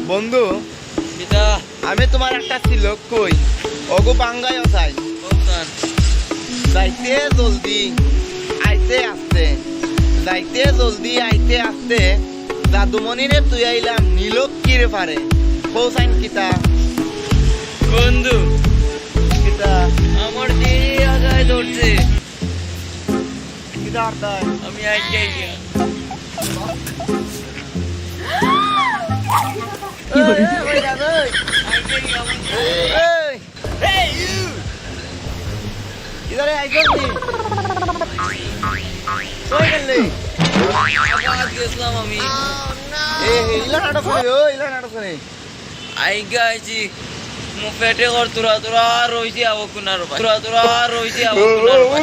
বন্ধু কিতা আমি তোমার একটা ছিল কই ওগো বাঙ্গাইও চাই কোনখান যাইতে জলদি আইতে আসতে যাইতে জলদি আইতে আসতে জাদুমণিরে তুই আইলাম নীলক্ষীর পারে পৌঁছাইন কিতা বন্ধু কিতা আমার দেরি আগায় ধরছে কিতা আর্দায় আমি আইতে গিয়া ইদারে আইগলি কই গেলি আবার গেছিলাম আমি এ ইলা নাটক করে ও ইলা নাটক করে আই গাইছি মো পেটে কর তুরা তুরা রইছি আবো কুনার ভাই তুরা তুরা রইছি আবো কুনার ভাই